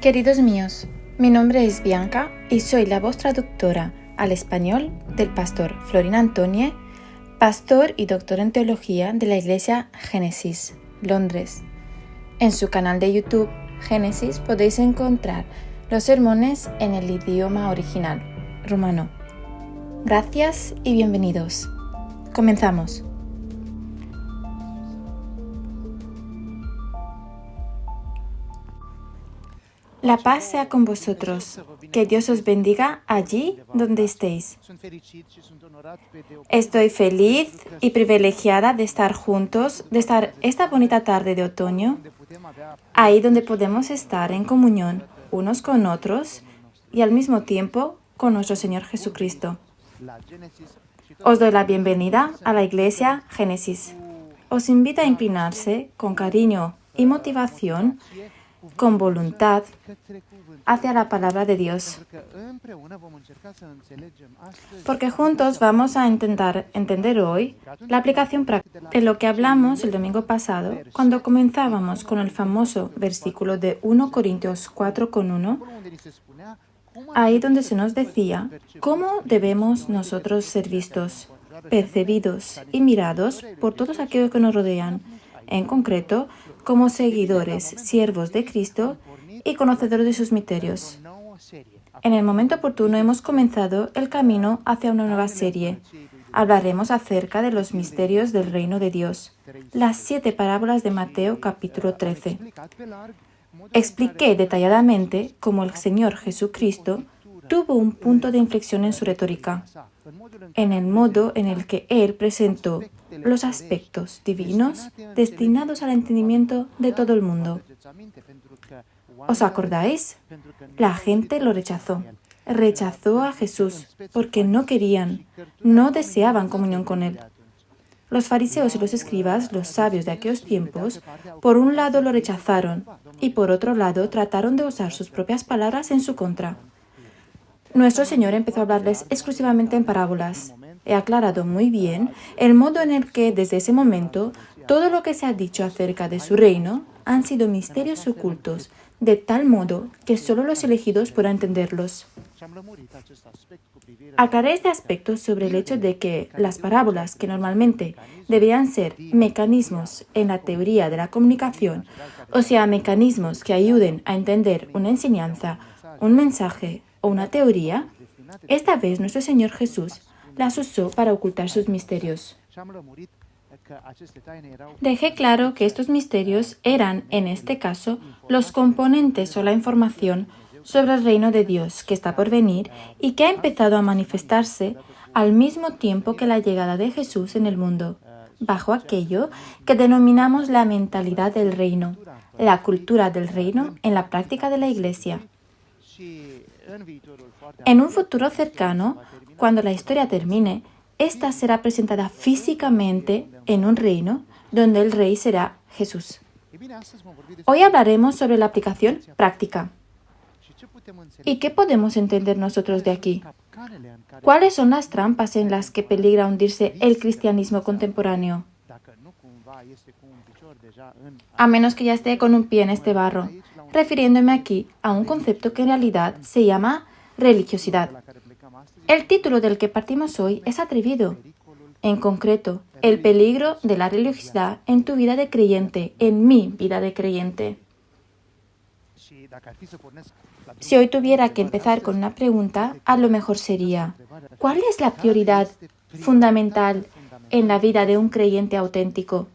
Queridos míos, mi nombre es Bianca y soy la voz traductora al español del pastor Florin Antonie, pastor y doctor en teología de la Iglesia Génesis, Londres. En su canal de YouTube, Génesis, podéis encontrar los sermones en el idioma original, rumano. Gracias y bienvenidos. Comenzamos. La paz sea con vosotros. Que Dios os bendiga allí donde estéis. Estoy feliz y privilegiada de estar juntos, de estar esta bonita tarde de otoño, ahí donde podemos estar en comunión unos con otros y al mismo tiempo con nuestro Señor Jesucristo. Os doy la bienvenida a la Iglesia Génesis. Os invito a inclinarse con cariño y motivación, con voluntad, hacia la palabra de Dios. Porque juntos vamos a intentar entender hoy la aplicación práctica de lo que hablamos el domingo pasado, cuando comenzábamos con el famoso versículo de 1 Corintios 4:1, ahí donde se nos decía cómo debemos nosotros ser vistos, percibidos y mirados por todos aquellos que nos rodean, en concreto, como seguidores, siervos de Cristo y conocedores de sus misterios. En el momento oportuno hemos comenzado el camino hacia una nueva serie. Hablaremos acerca de los misterios del reino de Dios, las 7 parábolas de Mateo capítulo 13. Expliqué detalladamente cómo el Señor Jesucristo tuvo un punto de inflexión en su retórica, en el modo en el que Él presentó los aspectos divinos destinados al entendimiento de todo el mundo. ¿Os acordáis? La gente lo rechazó. Rechazó a Jesús porque no querían, no deseaban comunión con Él. Los fariseos y los escribas, los sabios de aquellos tiempos, por un lado lo rechazaron y por otro lado trataron de usar sus propias palabras en su contra. Nuestro Señor empezó a hablarles exclusivamente en parábolas. He aclarado muy bien el modo en el que, desde ese momento, todo lo que se ha dicho acerca de su reino han sido misterios ocultos, de tal modo que solo los elegidos podrán entenderlos. Aclaré este aspecto sobre el hecho de que las parábolas, que normalmente deberían ser mecanismos en la teoría de la comunicación, o sea, mecanismos que ayuden a entender una enseñanza, un mensaje o una teoría, esta vez nuestro Señor Jesús las usó para ocultar sus misterios. Dejé claro que estos misterios eran, en este caso, los componentes o la información sobre el reino de Dios que está por venir y que ha empezado a manifestarse al mismo tiempo que la llegada de Jesús en el mundo, bajo aquello que denominamos la mentalidad del reino, la cultura del reino en la práctica de la Iglesia. En un futuro cercano, cuando la historia termine, esta será presentada físicamente en un reino donde el rey será Jesús. Hoy hablaremos sobre la aplicación práctica. ¿Y qué podemos entender nosotros de aquí? ¿Cuáles son las trampas en las que peligra hundirse el cristianismo contemporáneo? A menos que ya esté con un pie en este barro, refiriéndome aquí a un concepto que en realidad se llama religiosidad. El título del que partimos hoy es atrevido. En concreto, el peligro de la religiosidad en tu vida de creyente, en mi vida de creyente. Si hoy tuviera que empezar con una pregunta, a lo mejor sería, ¿cuál es la prioridad fundamental en la vida de un creyente auténtico?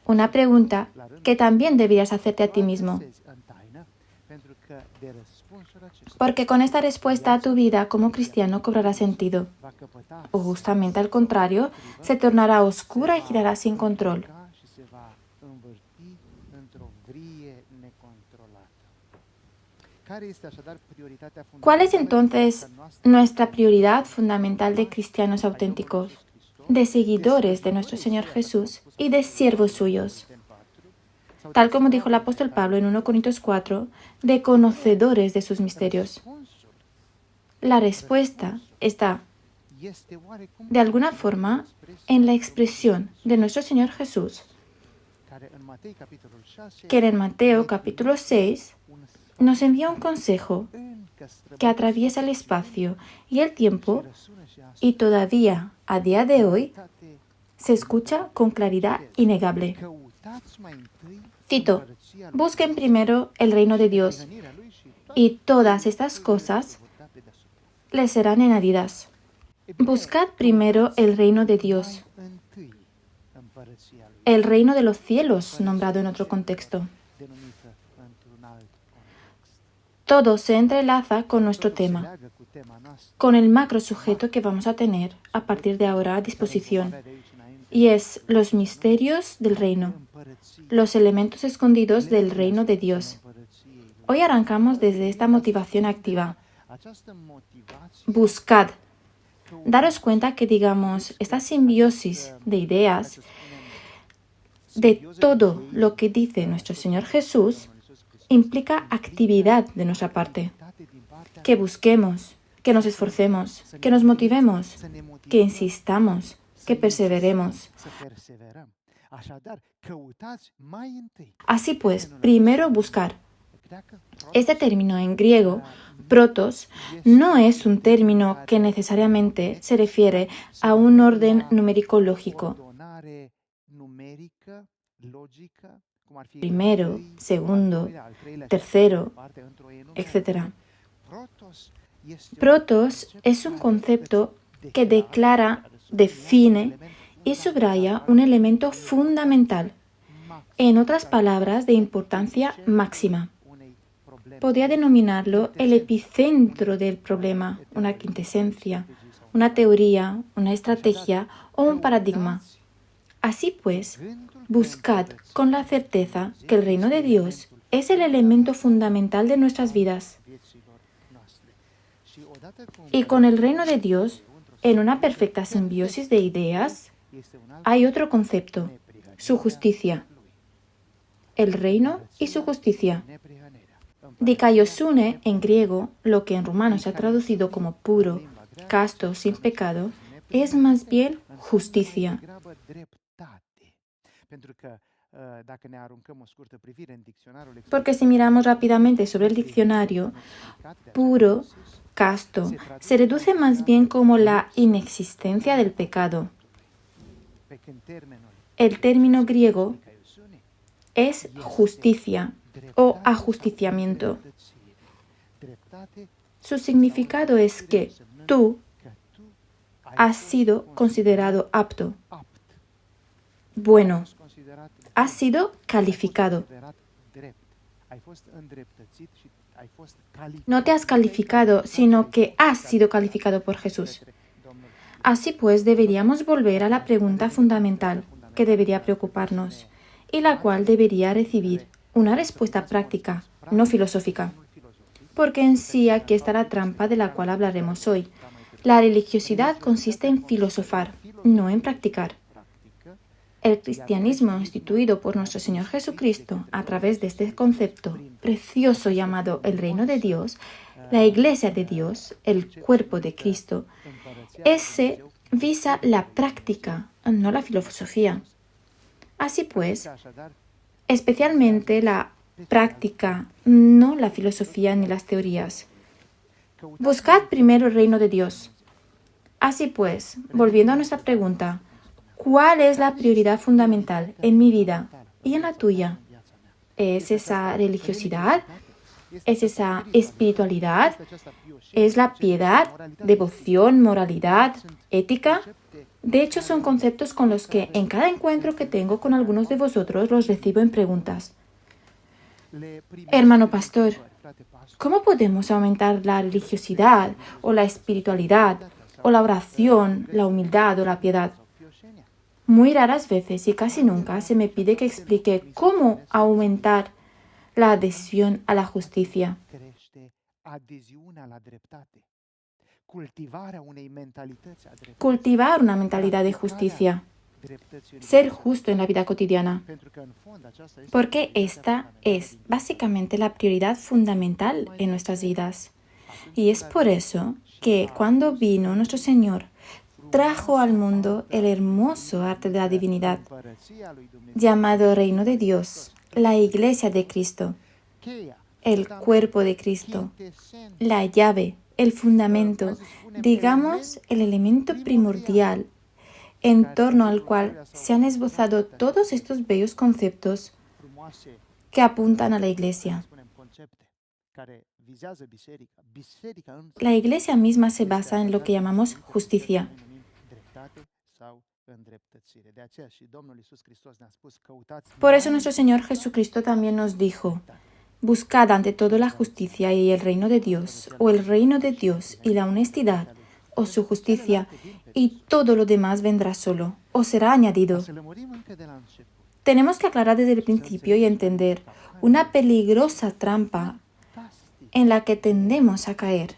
Una pregunta que también deberías hacerte a ti mismo. Porque con esta respuesta tu vida como cristiano cobrará sentido. O justamente al contrario, se tornará oscura y girará sin control. ¿Cuál es entonces nuestra prioridad fundamental de cristianos auténticos, de seguidores de nuestro Señor Jesús y de siervos suyos? Tal como dijo el apóstol Pablo en 1 Corintios 4, de conocedores de sus misterios. La respuesta está, de alguna forma, en la expresión de nuestro Señor Jesús, que en Mateo capítulo 6 nos envía un consejo que atraviesa el espacio y el tiempo y todavía, a día de hoy, se escucha con claridad innegable. Cito, busquen primero el reino de Dios y todas estas cosas les serán añadidas. Buscad primero el reino de Dios, el reino de los cielos, nombrado en otro contexto. Todo se entrelaza con nuestro tema, con el macro sujeto que vamos a tener a partir de ahora a disposición, y es los misterios del reino, los elementos escondidos del reino de Dios. Hoy arrancamos desde esta motivación activa. Buscad. Daros cuenta que, digamos, esta simbiosis de ideas, de todo lo que dice nuestro Señor Jesús, implica actividad de nuestra parte. Que busquemos, que nos esforcemos, que nos motivemos, que insistamos, que perseveremos. Así pues, primero buscar. Este término en griego, protos, no es un término que necesariamente se refiere a un orden numérico lógico. Primero, segundo, tercero, etc. Protos es un concepto que declara, define y subraya un elemento fundamental, en otras palabras, de importancia máxima. Podría denominarlo el epicentro del problema, una quintesencia, una teoría, una estrategia o un paradigma. Así pues, buscad con la certeza que el reino de Dios es el elemento fundamental de nuestras vidas. Y con el reino de Dios, en una perfecta simbiosis de ideas, hay otro concepto, su justicia. El reino y su justicia. Dikaiosune en griego, lo que en rumano se ha traducido como puro, casto, sin pecado, es más bien justicia. Porque si miramos rápidamente sobre el diccionario, puro, casto, se reduce más bien como la inexistencia del pecado. El término griego es justicia o ajusticiamiento. Su significado es que tú has sido considerado apto, bueno, has sido calificado. No te has calificado, sino que has sido calificado por Jesús. Así pues, deberíamos volver a la pregunta fundamental que debería preocuparnos y la cual debería recibir una respuesta práctica, no filosófica. Porque en sí aquí está la trampa de la cual hablaremos hoy. La religiosidad consiste en filosofar, no en practicar. El cristianismo instituido por nuestro Señor Jesucristo a través de este concepto precioso llamado el reino de Dios, la iglesia de Dios, el cuerpo de Cristo, ese visa la práctica, no la filosofía. Así pues, especialmente la práctica, no la filosofía ni las teorías. Buscad primero el reino de Dios. Así pues, volviendo a nuestra pregunta, ¿cuál es la prioridad fundamental en mi vida y en la tuya? ¿Es esa religiosidad? ¿Es esa espiritualidad? ¿Es la piedad, devoción, moralidad, ética? De hecho, son conceptos con los que en cada encuentro que tengo con algunos de vosotros los recibo en preguntas. Hermano pastor, ¿cómo podemos aumentar la religiosidad o la espiritualidad o la oración, la humildad o la piedad? Muy raras veces y casi nunca se me pide que explique cómo aumentar la adhesión a la justicia. Cultivar una mentalidad de justicia. Ser justo en la vida cotidiana. Porque esta es básicamente la prioridad fundamental en nuestras vidas. Y es por eso que cuando vino nuestro Señor trajo al mundo el hermoso arte de la divinidad, llamado Reino de Dios, la Iglesia de Cristo, el cuerpo de Cristo, la llave, el fundamento, digamos el elemento primordial en torno al cual se han esbozado todos estos bellos conceptos que apuntan a la Iglesia. La Iglesia misma se basa en lo que llamamos justicia. Por eso nuestro Señor Jesucristo también nos dijo: buscad ante todo la justicia y el reino de Dios, o el reino de Dios y la honestidad, o su justicia, y todo lo demás vendrá solo, o será añadido. Tenemos que aclarar desde el principio y entender una peligrosa trampa en la que tendemos a caer.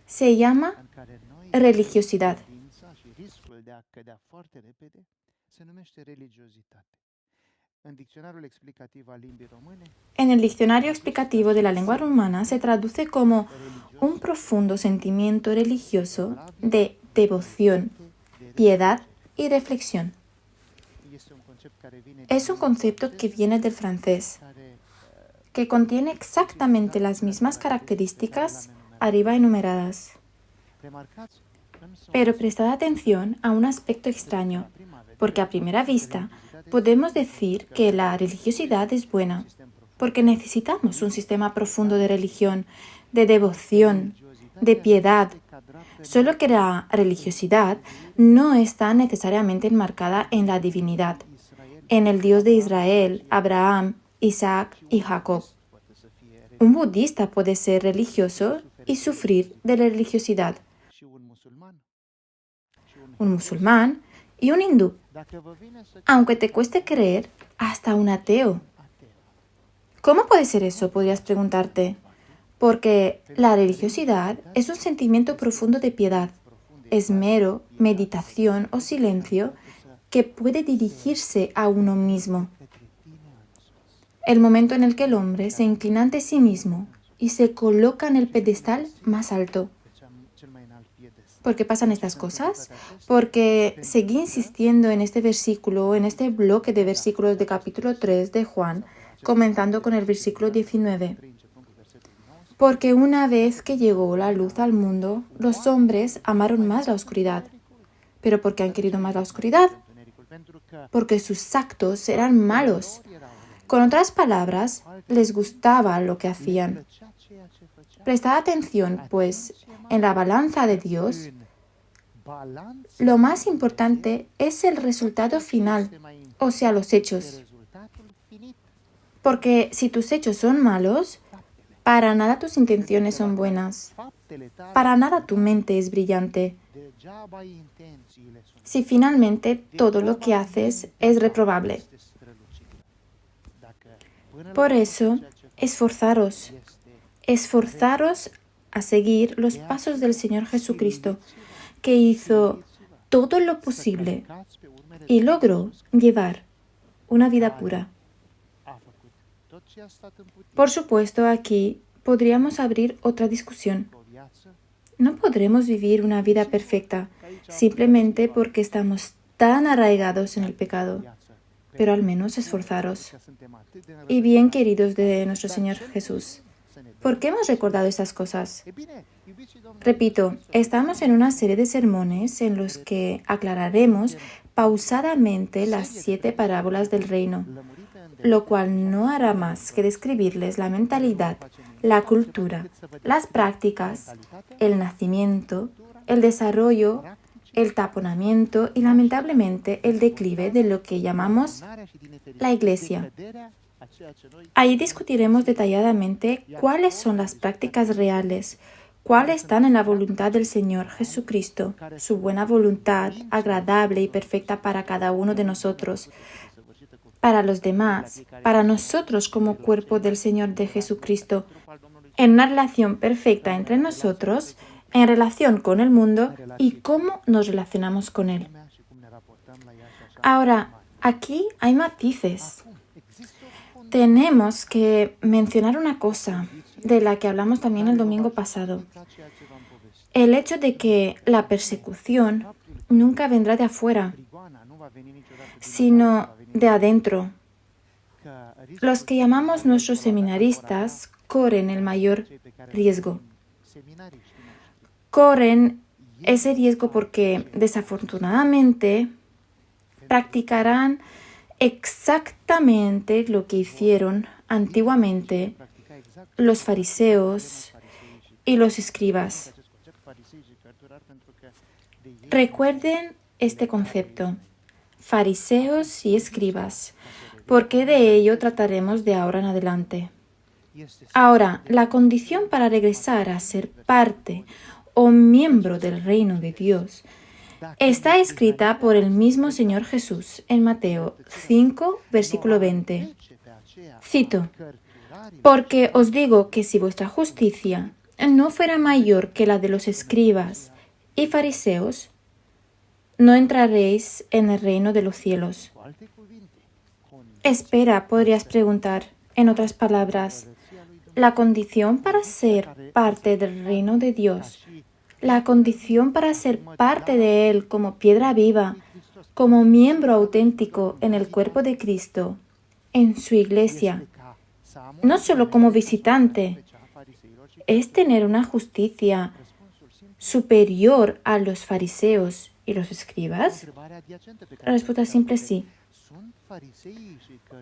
Se llama religiosidad. En el diccionario explicativo de la lengua rumana se traduce como un profundo sentimiento religioso de devoción, piedad y reflexión. Es un concepto que viene del francés, que contiene exactamente las mismas características arriba enumeradas. Pero prestad atención a un aspecto extraño, porque a primera vista podemos decir que la religiosidad es buena, porque necesitamos un sistema profundo de religión, de devoción, de piedad. Solo que la religiosidad no está necesariamente enmarcada en la divinidad, en el Dios de Israel, Abraham, Isaac y Jacob. Un budista puede ser religioso y sufrir de la religiosidad. Un musulmán y un hindú. Aunque te cueste creer, hasta un ateo. ¿Cómo puede ser eso?, podrías preguntarte. Porque la religiosidad es un sentimiento profundo de piedad, esmero, meditación o silencio que puede dirigirse a uno mismo. El momento en el que el hombre se inclina ante sí mismo y se coloca en el pedestal más alto. ¿Por qué pasan estas cosas? Porque seguí insistiendo en este versículo, en este bloque de versículos de capítulo 3 de Juan, comenzando con el versículo 19. Porque una vez que llegó la luz al mundo, los hombres amaron más la oscuridad. ¿Pero por qué han querido más la oscuridad? Porque sus actos eran malos. Con otras palabras, les gustaba lo que hacían. Prestad atención, pues, en la balanza de Dios, lo más importante es el resultado final, o sea, los hechos. Porque si tus hechos son malos, para nada tus intenciones son buenas. Para nada tu mente es brillante. Si finalmente todo lo que haces es reprobable. Por eso, esforzaros a seguir los pasos del Señor Jesucristo, que hizo todo lo posible y logró llevar una vida pura. Por supuesto, aquí podríamos abrir otra discusión. No podremos vivir una vida perfecta simplemente porque estamos tan arraigados en el pecado, pero al menos esforzaros. Y bien, queridos de nuestro Señor Jesús, ¿por qué hemos recordado estas cosas? Repito, estamos en una serie de sermones en los que aclararemos pausadamente las 7 parábolas del reino, lo cual no hará más que describirles la mentalidad, la cultura, las prácticas, el nacimiento, el desarrollo, el taponamiento y lamentablemente el declive de lo que llamamos la Iglesia. Ahí discutiremos detalladamente cuáles son las prácticas reales, cuáles están en la voluntad del Señor Jesucristo, su buena voluntad, agradable y perfecta para cada uno de nosotros, para los demás, para nosotros como cuerpo del Señor de Jesucristo, en una relación perfecta entre nosotros, en relación con el mundo y cómo nos relacionamos con él. Ahora, aquí hay matices. Tenemos que mencionar una cosa de la que hablamos también el domingo pasado. el hecho de que la persecución nunca vendrá de afuera, sino de adentro. Los que llamamos nuestros seminaristas corren el mayor riesgo. Corren ese riesgo porque desafortunadamente practicarán exactamente lo que hicieron antiguamente los fariseos y los escribas. Recuerden este concepto, fariseos y escribas, porque de ello trataremos de ahora en adelante. Ahora, la condición para regresar a ser parte o miembro del reino de Dios está escrita por el mismo Señor Jesús en Mateo 5, versículo 20. Cito: porque os digo que si vuestra justicia no fuera mayor que la de los escribas y fariseos, no entraréis en el reino de los cielos. Espera, podrías preguntar. En otras palabras, la condición para ser parte del reino de Dios, la condición para ser parte de Él como piedra viva, como miembro auténtico en el cuerpo de Cristo, en su iglesia, no solo como visitante, es tener una justicia superior a los fariseos y los escribas. La respuesta simple es sí.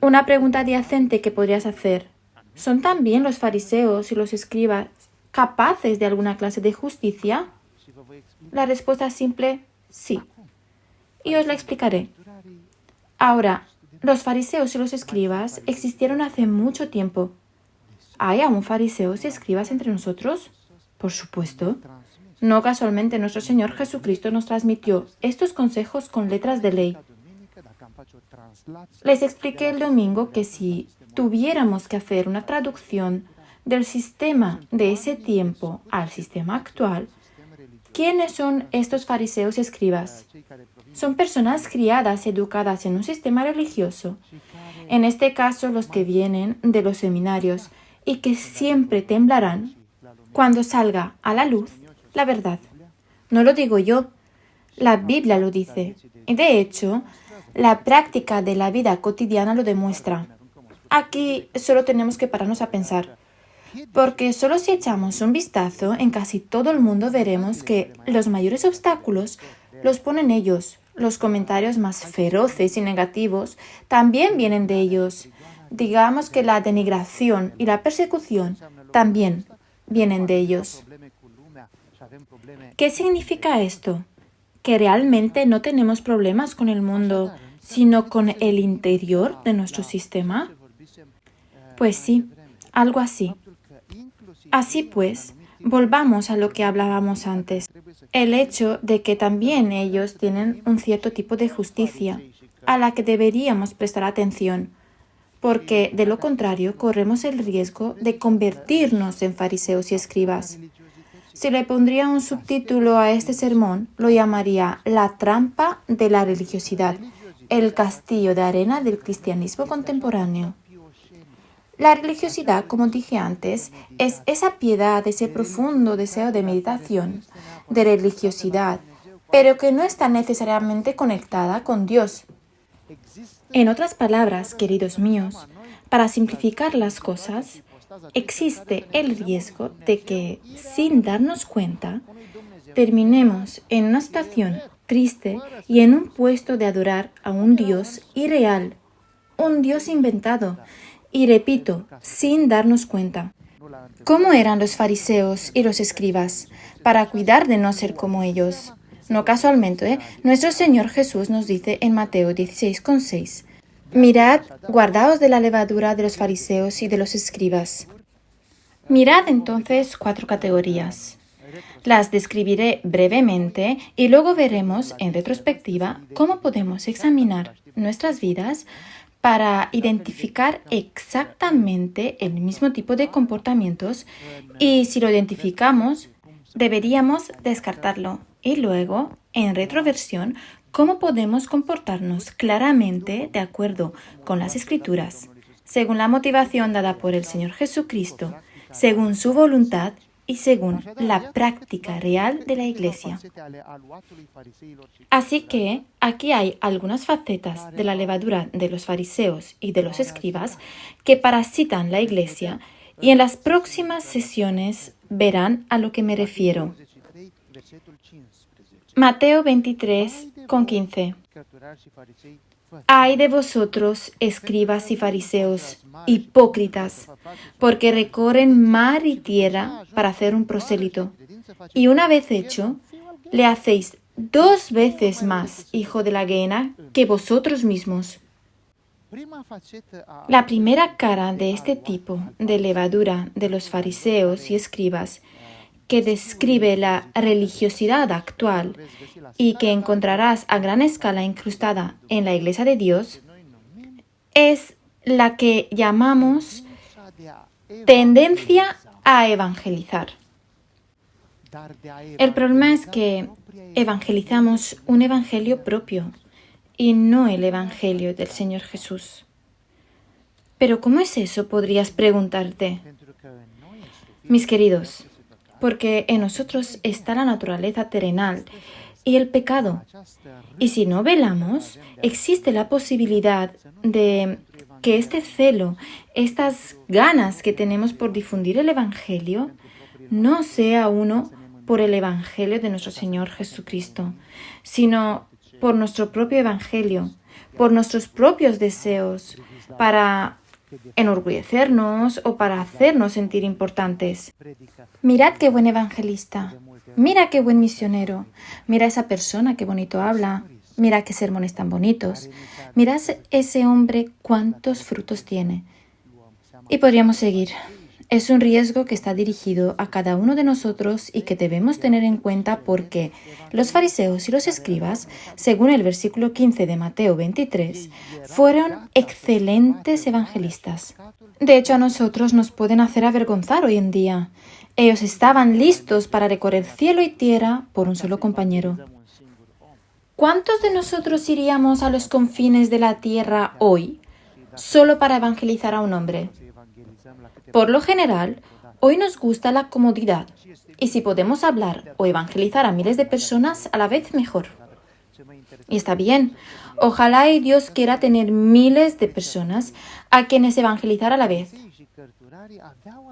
Una pregunta adyacente que podrías hacer: ¿son también los fariseos y los escribas capaces de alguna clase de justicia? La respuesta es simple: sí. Y os la explicaré. Ahora, los fariseos y los escribas existieron hace mucho tiempo. ¿Hay aún fariseos y escribas entre nosotros? Por supuesto. No casualmente nuestro Señor Jesucristo nos transmitió estos consejos con letras de ley. Les expliqué el domingo que si tuviéramos que hacer una traducción del sistema de ese tiempo al sistema actual, ¿quiénes son estos fariseos y escribas? Son personas criadas y educadas en un sistema religioso, en este caso los que vienen de los seminarios, y que siempre temblarán cuando salga a la luz la verdad. No lo digo yo, la Biblia lo dice, y de hecho, la práctica de la vida cotidiana lo demuestra. Aquí solo tenemos que pararnos a pensar, porque solo si echamos un vistazo en casi todo el mundo veremos que los mayores obstáculos los ponen ellos. Los comentarios más feroces y negativos también vienen de ellos. Digamos que la denigración y la persecución también vienen de ellos. ¿Qué significa esto? ¿Que realmente no tenemos problemas con el mundo, sino con el interior de nuestro sistema? Pues sí, algo así. Así pues, volvamos a lo que hablábamos antes. El hecho de que también ellos tienen un cierto tipo de justicia a la que deberíamos prestar atención, porque de lo contrario corremos el riesgo de convertirnos en fariseos y escribas. Si le pondría un subtítulo a este sermón, lo llamaría La trampa de la religiosidad, el castillo de arena del cristianismo contemporáneo. La religiosidad, como dije antes, es esa piedad, ese profundo deseo de meditación, de religiosidad, pero que no está necesariamente conectada con Dios. En otras palabras, queridos míos, para simplificar las cosas, existe el riesgo de que, sin darnos cuenta, terminemos en una situación triste y en un puesto de adorar a un Dios irreal, un Dios inventado, y repito, sin darnos cuenta. ¿Cómo eran los fariseos y los escribas para cuidar de no ser como ellos? No casualmente, nuestro Señor Jesús nos dice en Mateo 16,6: mirad, guardaos de la levadura de los fariseos y de los escribas. Mirad entonces 4 categorías. Las describiré brevemente y luego veremos en retrospectiva cómo podemos examinar nuestras vidas para identificar exactamente el mismo tipo de comportamientos y si lo identificamos, deberíamos descartarlo y luego, en retroversión, cómo podemos comportarnos claramente de acuerdo con las Escrituras, según la motivación dada por el Señor Jesucristo, según su voluntad y según la práctica real de la Iglesia. Así que aquí hay algunas facetas de la levadura de los fariseos y de los escribas que parasitan la Iglesia, y en las próximas sesiones verán a lo que me refiero. Mateo 23:15. Ay de vosotros, escribas y fariseos, hipócritas, porque recorren mar y tierra para hacer un prosélito, y una vez hecho, le hacéis 2 veces más hijo de la gehenna que vosotros mismos. La primera cara de este tipo de levadura de los fariseos y escribas, que describe la religiosidad actual y que encontrarás a gran escala incrustada en la Iglesia de Dios, es la que llamamos tendencia a evangelizar. El problema es que evangelizamos un evangelio propio y no el evangelio del Señor Jesús. ¿Pero cómo es eso?, podrías preguntarte. Mis queridos, porque en nosotros está la naturaleza terrenal y el pecado. Y si no velamos, existe la posibilidad de que este celo, estas ganas que tenemos por difundir el Evangelio, no sea uno por el Evangelio de nuestro Señor Jesucristo, sino por nuestro propio Evangelio, por nuestros propios deseos, para enorgullecernos o para hacernos sentir importantes. Mirad qué buen evangelista, mira qué buen misionero, mira esa persona qué bonito habla, mira qué sermones tan bonitos, mira ese hombre cuántos frutos tiene. Y podríamos seguir. Es un riesgo que está dirigido a cada uno de nosotros y que debemos tener en cuenta porque los fariseos y los escribas, según el versículo 15 de Mateo 23, fueron excelentes evangelistas. De hecho, a nosotros nos pueden hacer avergonzar hoy en día. Ellos estaban listos para recorrer cielo y tierra por un solo compañero. ¿Cuántos de nosotros iríamos a los confines de la tierra hoy solo para evangelizar a un hombre? Por lo general, hoy nos gusta la comodidad, y si podemos hablar o evangelizar a miles de personas a la vez, mejor. Y está bien, ojalá y Dios quiera tener miles de personas a quienes evangelizar a la vez.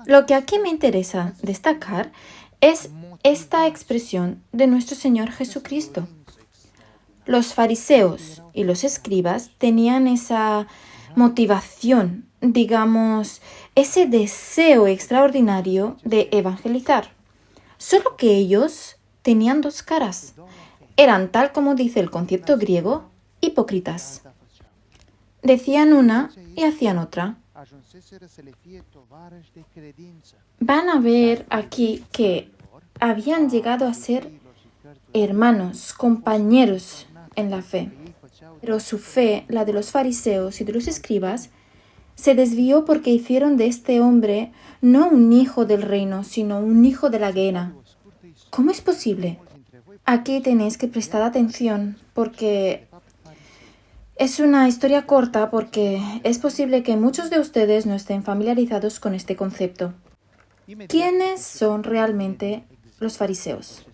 Lo que aquí me interesa destacar es esta expresión de nuestro Señor Jesucristo. Los fariseos y los escribas tenían esa motivación, digamos, ese deseo extraordinario de evangelizar. Solo que ellos tenían 2 caras. Eran, tal como dice el concepto griego, hipócritas. Decían una y hacían otra. Van a ver aquí que habían llegado a ser hermanos, compañeros en la fe. Pero su fe, la de los fariseos y de los escribas, se desvió porque hicieron de este hombre no un hijo del reino, sino un hijo de la gehenna. ¿Cómo es posible? Aquí tenéis que prestar atención porque es una historia corta, porque es posible que muchos de ustedes no estén familiarizados con este concepto. ¿Quiénes son realmente los fariseos?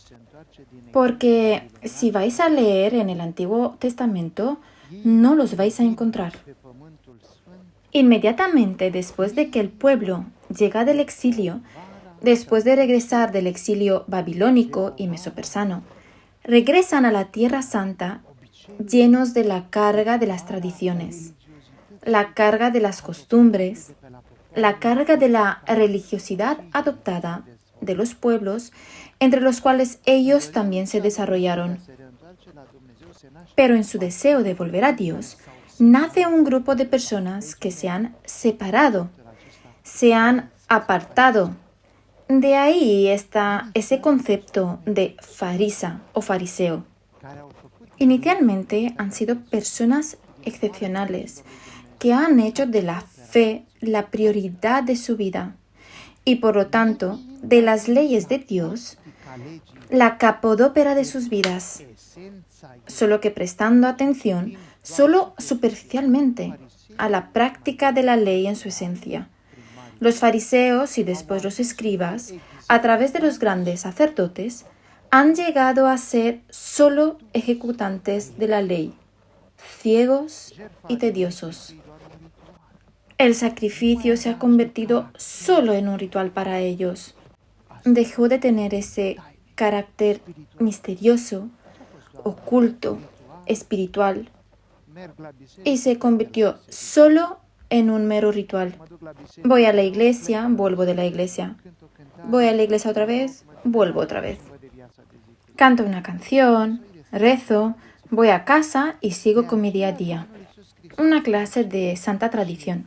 Porque si vais a leer en el Antiguo Testamento, no los vais a encontrar. Inmediatamente después de que el pueblo llega del exilio, después de regresar del exilio babilónico y mesopersano, regresan a la Tierra Santa llenos de la carga de las tradiciones, la carga de las costumbres, la carga de la religiosidad adoptada de los pueblos entre los cuales ellos también se desarrollaron. Pero en su deseo de volver a Dios, nace un grupo de personas que se han separado, se han apartado. De ahí está ese concepto de farisa o fariseo. Inicialmente han sido personas excepcionales que han hecho de la fe la prioridad de su vida y por lo tanto de las leyes de Dios la capodópera de sus vidas, solo que prestando atención solo superficialmente a la práctica de la ley en su esencia. Los fariseos y después los escribas a través de los grandes sacerdotes, han llegado a ser solo ejecutantes de la ley, ciegos y tediosos. El sacrificio se ha convertido solo en un ritual para ellos. Dejó de tener ese carácter misterioso, oculto, espiritual, y se convirtió solo en un mero ritual. Voy a la iglesia, vuelvo de la iglesia. Voy a la iglesia otra vez, vuelvo otra vez. Canto una canción, rezo, voy a casa y sigo con mi día a día. Una clase de santa tradición.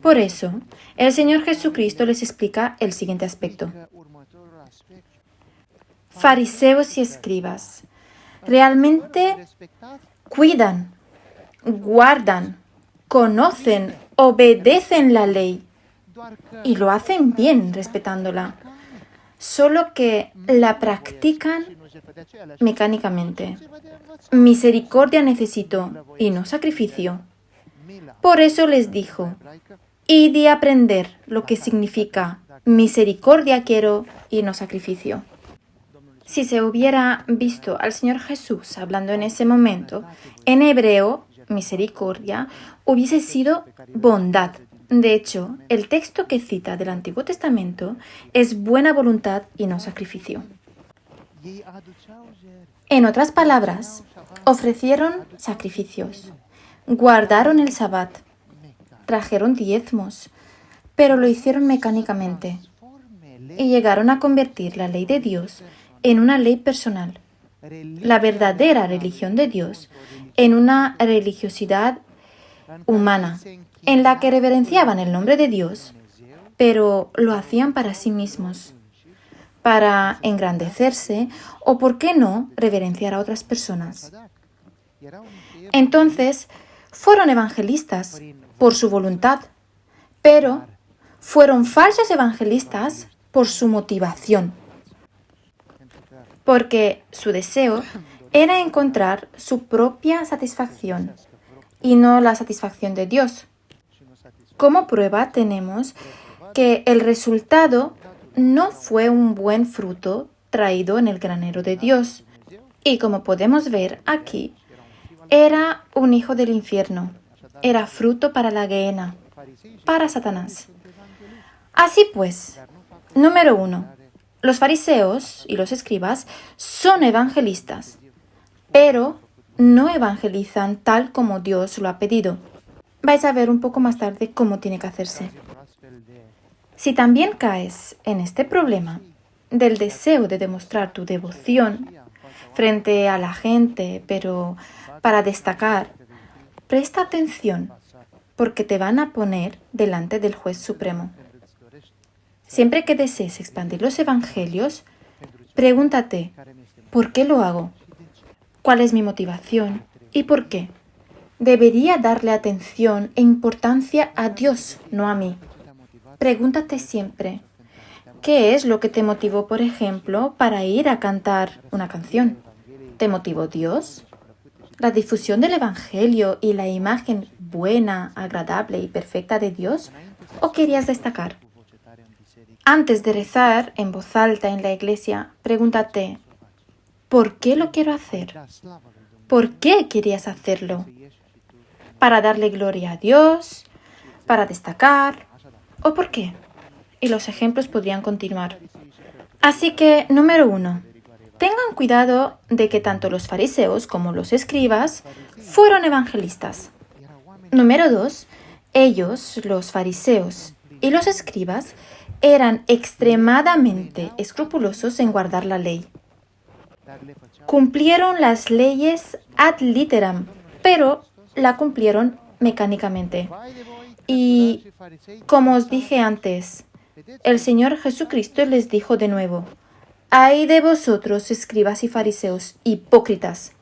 Por eso, el Señor Jesucristo les explica el siguiente aspecto. Fariseos y escribas, realmente cuidan, guardan, conocen, obedecen la ley y lo hacen bien respetándola, solo que la practican mecánicamente. Misericordia necesito y no sacrificio. Por eso les dijo, id y aprender lo que significa misericordia quiero y no sacrificio. Si se hubiera visto al Señor Jesús hablando en ese momento, en hebreo, misericordia hubiese sido bondad. De hecho, el texto que cita del Antiguo Testamento es buena voluntad y no sacrificio. En otras palabras, ofrecieron sacrificios, guardaron el Sabbat, trajeron diezmos, pero lo hicieron mecánicamente y llegaron a convertir la ley de Dios en una ley personal, la verdadera religión de Dios en una religiosidad humana, en la que reverenciaban el nombre de Dios, pero lo hacían para sí mismos, para engrandecerse o, por qué no, reverenciar a otras personas. Entonces, fueron evangelistas por su voluntad, pero fueron falsos evangelistas por su motivación, porque su deseo era encontrar su propia satisfacción y no la satisfacción de Dios. Como prueba tenemos que el resultado no fue un buen fruto traído en el granero de Dios. Y como podemos ver aquí, era un hijo del infierno, era fruto para la gehenna, para Satanás. Así pues, número 1. Los fariseos y los escribas son evangelistas, pero no evangelizan tal como Dios lo ha pedido. Vais a ver un poco más tarde cómo tiene que hacerse. Si también caes en este problema del deseo de demostrar tu devoción frente a la gente, pero para destacar, presta atención porque te van a poner delante del juez supremo. Siempre que desees expandir los evangelios, pregúntate, ¿por qué lo hago? ¿Cuál es mi motivación? ¿Y por qué? Debería darle atención e importancia a Dios, no a mí. Pregúntate siempre, ¿qué es lo que te motivó, por ejemplo, para ir a cantar una canción? ¿Te motivó Dios? ¿La difusión del evangelio y la imagen buena, agradable y perfecta de Dios? ¿O querías destacar? Antes de rezar en voz alta en la iglesia, pregúntate, ¿por qué lo quiero hacer? ¿Por qué querías hacerlo? ¿Para darle gloria a Dios? ¿Para destacar? ¿O por qué? Y los ejemplos podrían continuar. Así que, número 1. Tengan cuidado de que tanto los fariseos como los escribas fueron evangelistas. Número 2. Ellos, los fariseos y los escribas, eran extremadamente escrupulosos en guardar la ley. Cumplieron las leyes ad literam, pero la cumplieron mecánicamente. Y, como os dije antes, el Señor Jesucristo les dijo de nuevo, ¡ay de vosotros, escribas y fariseos, hipócritas!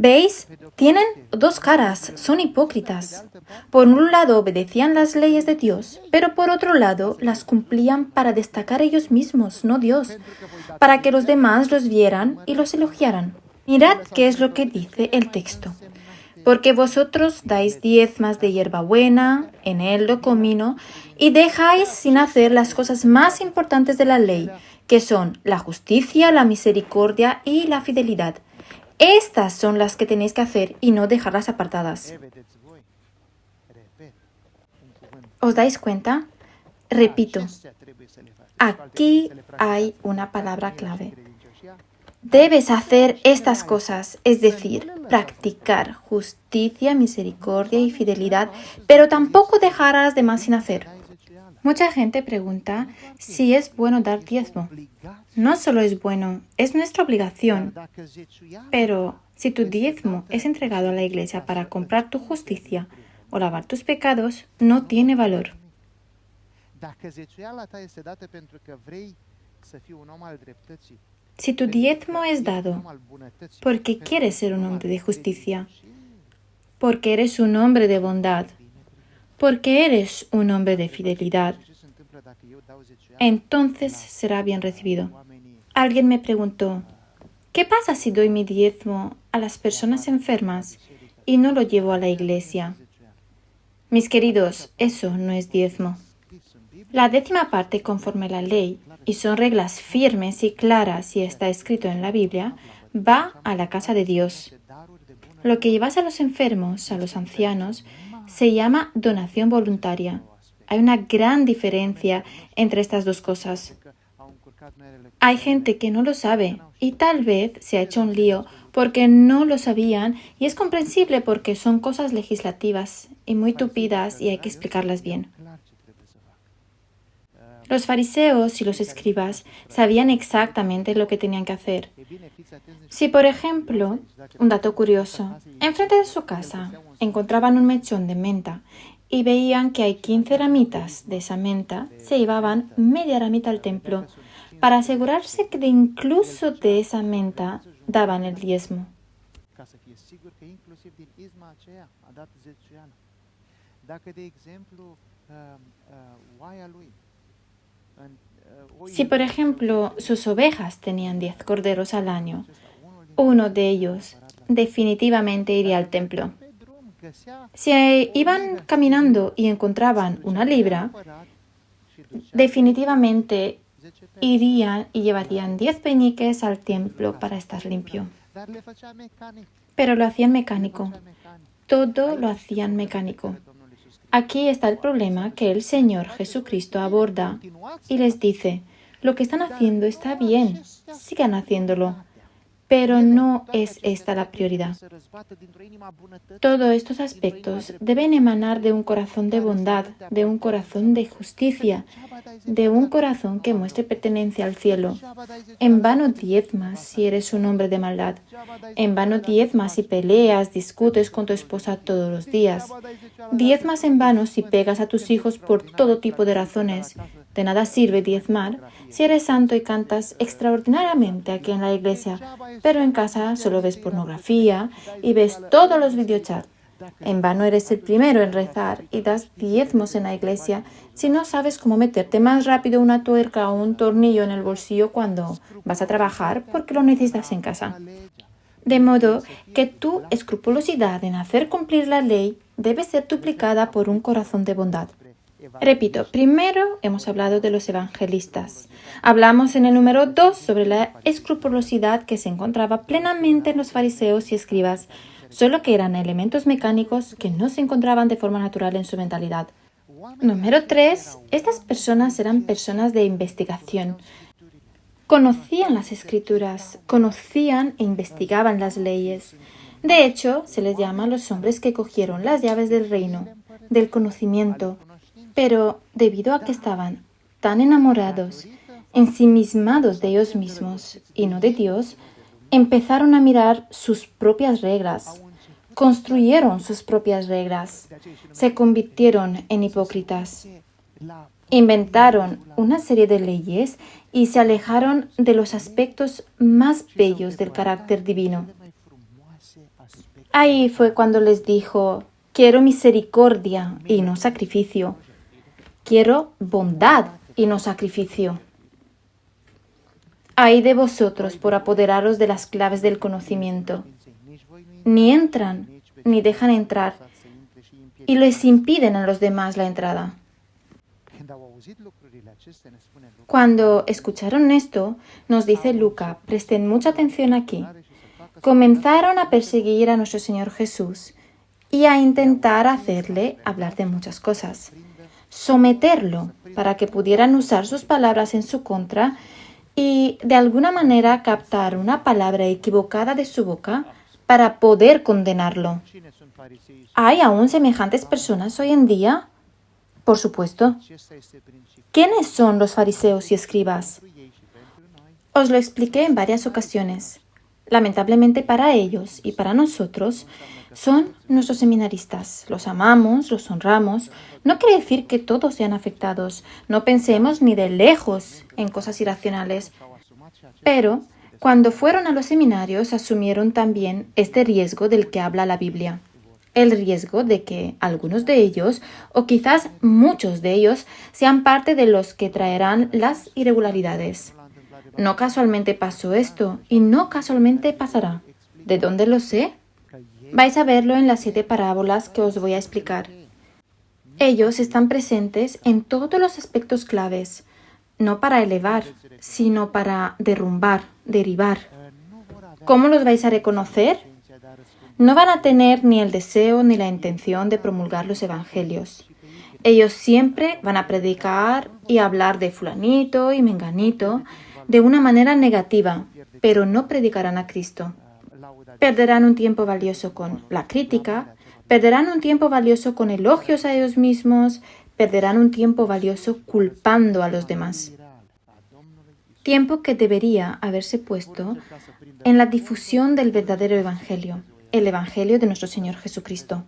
¿Veis? Tienen dos caras, son hipócritas. Por un lado obedecían las leyes de Dios, pero por otro lado las cumplían para destacar ellos mismos, no Dios, para que los demás los vieran y los elogiaran. Mirad qué es lo que dice el texto. porque vosotros dais diezmas de hierbabuena, eneldo, comino, y dejáis sin hacer las cosas más importantes de la ley, que son la justicia, la misericordia y la fidelidad. Estas son las que tenéis que hacer y no dejarlas apartadas. ¿Os dais cuenta? Repito, aquí hay una palabra clave. Debes hacer estas cosas, es decir, practicar justicia, misericordia y fidelidad, pero tampoco dejar a las demás sin hacer. Mucha gente pregunta si es bueno dar diezmo. No solo es bueno, es nuestra obligación. Pero si tu diezmo es entregado a la iglesia para comprar tu justicia o lavar tus pecados, no tiene valor. Si tu diezmo es dado porque quieres ser un hombre de justicia, porque eres un hombre de bondad, porque eres un hombre de fidelidad, entonces será bien recibido. Alguien me preguntó, ¿qué pasa si doy mi diezmo a las personas enfermas y no lo llevo a la iglesia? Mis queridos, eso no es diezmo. La 10ª parte conforme la ley, y son reglas firmes y claras y está escrito en la Biblia, va a la casa de Dios. Lo que llevas a los enfermos, a los ancianos, se llama donación voluntaria. Hay una gran diferencia entre estas dos cosas. Hay gente que no lo sabe y tal vez se ha hecho un lío porque no lo sabían y es comprensible porque son cosas legislativas y muy tupidas y hay que explicarlas bien. Los fariseos y los escribas sabían exactamente lo que tenían que hacer. Si, por ejemplo, un dato curioso, enfrente de su casa encontraban un mechón de menta y veían que hay 15 ramitas de esa menta, se llevaban media ramita al templo para asegurarse que incluso de esa menta daban el diezmo. Si, por ejemplo, sus ovejas tenían 10 corderos al año, uno de ellos definitivamente iría al templo. Si iban caminando y encontraban una libra, definitivamente irían y llevarían 10 peniques al templo para estar limpio. Pero lo hacían mecánico. Todo lo hacían mecánico. Aquí está el problema que el Señor Jesucristo aborda y les dice, lo que están haciendo está bien, sigan haciéndolo, pero no es esta la prioridad. Todos estos aspectos deben emanar de un corazón de bondad, de un corazón de justicia, de un corazón que muestre pertenencia al cielo. En vano diezmas si eres un hombre de maldad. En vano diezmas si peleas, discutes con tu esposa todos los días. Diezmas en vano si pegas a tus hijos por todo tipo de razones. De nada sirve diezmar si eres santo y cantas extraordinariamente aquí en la iglesia, pero en casa solo ves pornografía y ves todos los videochats. En vano eres el primero en rezar y das diezmos en la iglesia si no sabes cómo meterte más rápido una tuerca o un tornillo en el bolsillo cuando vas a trabajar porque lo necesitas en casa. De modo que tu escrupulosidad en hacer cumplir la ley debe ser duplicada por un corazón de bondad. Repito, primero hemos hablado de los evangelistas. Hablamos en el número 2 sobre la escrupulosidad que se encontraba plenamente en los fariseos y escribas, solo que eran elementos mecánicos que no se encontraban de forma natural en su mentalidad. Número 3, estas personas eran personas de investigación. Conocían las escrituras, conocían e investigaban las leyes. De hecho, se les llama a los hombres que cogieron las llaves del reino, del conocimiento. Pero debido a que estaban tan enamorados, ensimismados de ellos mismos y no de Dios, empezaron a mirar sus propias reglas, construyeron sus propias reglas, se convirtieron en hipócritas, inventaron una serie de leyes y se alejaron de los aspectos más bellos del carácter divino. Ahí fue cuando les dijo, quiero misericordia y no sacrificio. Quiero bondad y no sacrificio. Ay de vosotros por apoderaros de las claves del conocimiento. ni entran, ni dejan entrar, y les impiden a los demás la entrada. Cuando escucharon esto, nos dice Lucas, presten mucha atención aquí, comenzaron a perseguir a nuestro Señor Jesús y a intentar hacerle hablar de muchas cosas, someterlo para que pudieran usar sus palabras en su contra y de alguna manera captar una palabra equivocada de su boca para poder condenarlo. ¿Hay aún semejantes personas hoy en día? Por supuesto. ¿Quiénes son los fariseos y escribas? Os lo expliqué en varias ocasiones. Lamentablemente para ellos y para nosotros son nuestros seminaristas. Los amamos, los honramos. No quiere decir que todos sean afectados. No pensemos ni de lejos en cosas irracionales. Pero cuando fueron a los seminarios asumieron también este riesgo del que habla la Biblia. El riesgo de que algunos de ellos, o quizás muchos de ellos, sean parte de los que traerán las irregularidades. No casualmente pasó esto y no casualmente pasará. ¿De dónde lo sé? Vais a verlo en las 7 parábolas que os voy a explicar. Ellos están presentes en todos los aspectos claves, no para elevar, sino para derrumbar, derivar. ¿Cómo los vais a reconocer? No van a tener ni el deseo ni la intención de promulgar los evangelios. Ellos siempre van a predicar y hablar de fulanito y menganito de una manera negativa, pero no predicarán a Cristo. Perderán un tiempo valioso con la crítica, perderán un tiempo valioso con elogios a ellos mismos, perderán un tiempo valioso culpando a los demás. Tiempo que debería haberse puesto en la difusión del verdadero evangelio, el evangelio de nuestro Señor Jesucristo.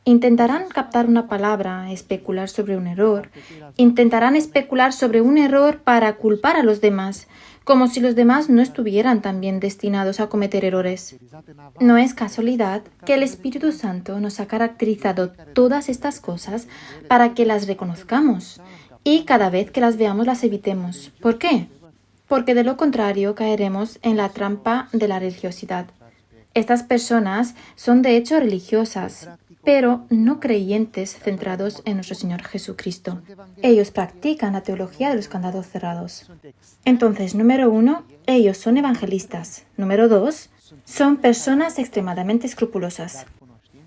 Intentarán captar una palabra, especular sobre un error, intentarán especular sobre un error para culpar a los demás, como si los demás no estuvieran también destinados a cometer errores. No es casualidad que el Espíritu Santo nos ha caracterizado todas estas cosas para que las reconozcamos y cada vez que las veamos las evitemos. ¿Por qué? Porque de lo contrario caeremos en la trampa de la religiosidad. Estas personas son de hecho religiosas, pero no creyentes centrados en nuestro Señor Jesucristo. Ellos practican la teología de los candados cerrados. Entonces, número 1, ellos son evangelistas. Número 2, son personas extremadamente escrupulosas.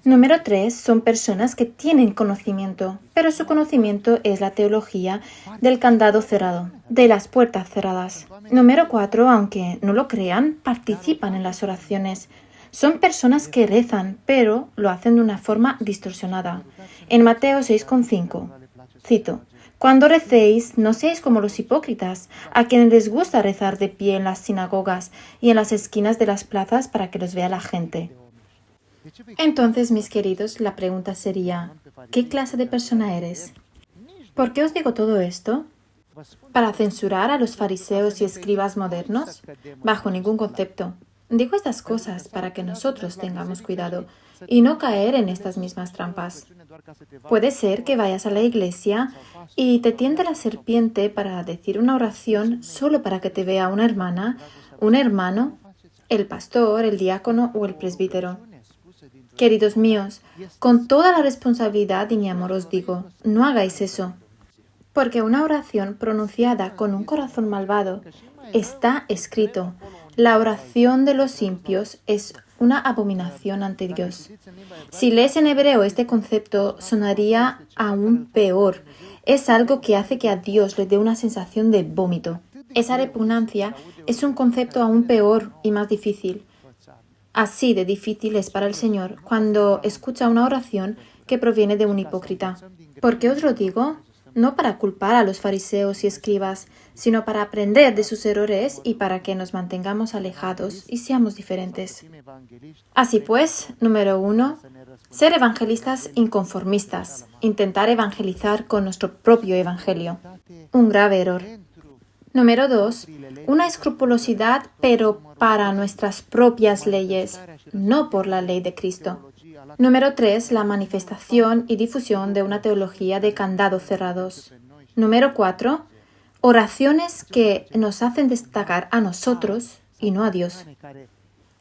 Número 3, son personas que tienen conocimiento, pero su conocimiento es la teología del candado cerrado, de las puertas cerradas. Número 4, aunque no lo crean, participan en las oraciones. Son personas que rezan, pero lo hacen de una forma distorsionada. En Mateo 6,5, cito, «Cuando recéis, no seáis como los hipócritas, a quienes les gusta rezar de pie en las sinagogas y en las esquinas de las plazas para que los vea la gente». Entonces, mis queridos, la pregunta sería, ¿qué clase de persona eres? ¿Por qué os digo todo esto? ¿Para censurar a los fariseos y escribas modernos? Bajo ningún concepto. Digo estas cosas para que nosotros tengamos cuidado y no caer en estas mismas trampas. Puede ser que vayas a la iglesia y te tiente la serpiente para decir una oración solo para que te vea una hermana, un hermano, el pastor, el diácono o el presbítero. Queridos míos, con toda la responsabilidad y mi amor os digo, no hagáis eso. Porque una oración pronunciada con un corazón malvado está escrito. La oración de los impios es una abominación ante Dios. Si lees en hebreo este concepto, sonaría aún peor. Es algo que hace que a Dios le dé una sensación de vómito. Esa repugnancia es un concepto aún peor y más difícil. Así de difícil es para el Señor cuando escucha una oración que proviene de un hipócrita. ¿Por qué os lo digo? No para culpar a los fariseos y escribas, sino para aprender de sus errores y para que nos mantengamos alejados y seamos diferentes. Así pues, número 1, ser evangelistas inconformistas, intentar evangelizar con nuestro propio evangelio. Un grave error. Número 2, una escrupulosidad, pero para nuestras propias leyes, no por la ley de Cristo. Número 3, la manifestación y difusión de una teología de candados cerrados. Número 4, oraciones que nos hacen destacar a nosotros y no a Dios.